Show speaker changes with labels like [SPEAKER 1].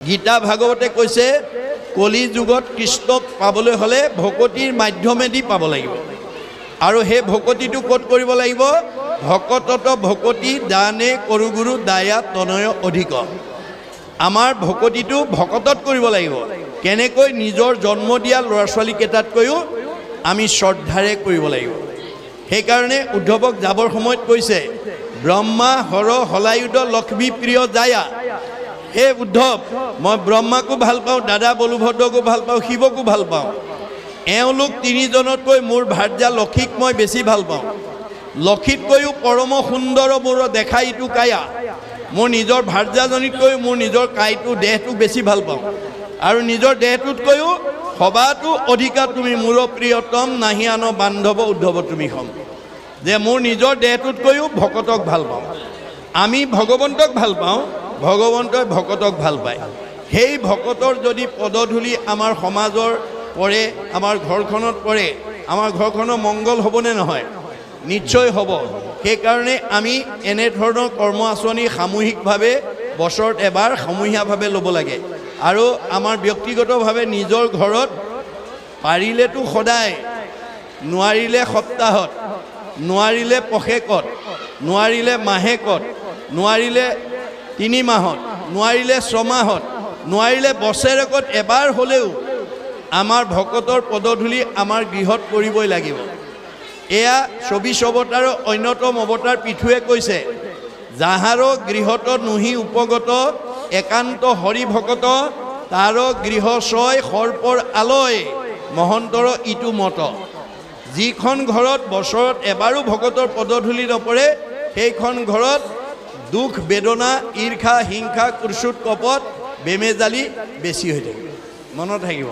[SPEAKER 1] গীতা ভাগৱতে কৈছে কলি যুগত কৃষ্ণক পাবলৈ হ'লে ভকতিৰ মাধ্যমেদি পাব লাগিব। আৰু সেই ভকতিটো ক'ত কৰিব লাগিব? ভকতত ভকতি দানে কৰু গুৰু দায়া তনয় অধিক। আমাৰ ভকতিটো ভকতত কৰিব লাগিব। কেনেকৈ? নিজৰ জন্ম দিয়া ল'ৰা ছোৱালীকেইটাতকৈও আমি শ্ৰদ্ধাৰে কৰিব লাগিব। সেইকাৰণে উদ্ধৱক যাবৰ সময়ত কৈছে ব্ৰহ্মা হৰ হলায়ুধ লক্ষ্মী প্ৰিয় জায়া। হে উদ্ধৱ, মই ব্ৰহ্মাকো ভাল পাওঁ, দাদা বলুভদ্ৰকো ভাল পাওঁ, শিৱকো ভাল পাওঁ। এওঁলোক তিনিজনতকৈ মোৰ ভাৰ্যা লক্ষীক মই বেছি ভাল পাওঁ। লক্ষীতকৈও পৰম সুন্দৰ মোৰ দেখা ইটো কায়া। মোৰ নিজৰ ভাৰ্যাজনীতকৈও মোৰ নিজৰ কাইটো দেহটো বেছি ভাল পাওঁ। আৰু নিজৰ দেহটোতকৈও সবাতো অধিকা তুমি মোৰ প্ৰিয়তম নাহি আন বান্ধৱ উদ্ধৱ তুমি সম। যে মোৰ নিজৰ দেহটোতকৈও ভকতক ভাল পাওঁ। আমি ভগৱন্তক ভাল পাওঁ, ভগৱন্তই ভকতক ভাল পায়। সেই ভকতৰ যদি পদধূলি আমাৰ সমাজৰ পৰে, আমাৰ ঘৰখনত পৰে, আমাৰ ঘৰখনৰ মংগল হ'বনে নহয়? নিশ্চয় হ'ব। সেইকাৰণে আমি এনেধৰণৰ কৰ্ম আঁচনি সামূহিকভাৱে বছৰত এবাৰ সমূহীয়াভাৱে ল'ব লাগে। আৰু আমাৰ ব্যক্তিগতভাৱে নিজৰ ঘৰত পাৰিলেতো সদায়, নোৱাৰিলে সপ্তাহত, নোৱাৰিলে পষেকত, নোৱাৰিলে মাহেকত, নোৱাৰিলে 3 মাহত, নোৱাৰিলে 6 মাহত, নোৱাৰিলে বছৰেকত এবাৰ হ'লেও আমাৰ ভকতৰ পদধূলি আমাৰ গৃহত কৰিবই লাগিব। এয়া 24 অৱতাৰৰ অন্যতম অৱতাৰ পৃথুৱে কৈছে যাহাৰ গৃহত নুহি উপগত একান্ত হৰি ভকত তাৰ গৃহ ছয় সৰ্পৰ আলয় মহন্তৰ ইটো মত। যিখন ঘৰত বছৰত এবাৰো ভকতৰ পদধূলি নপৰে সেইখন ঘৰত দুখ বেদনা ঈৰ্ষা হিংসা কুৰ্চুট কপট বেমেজালি বেছি হৈ থাকিব। মনত থাকিব।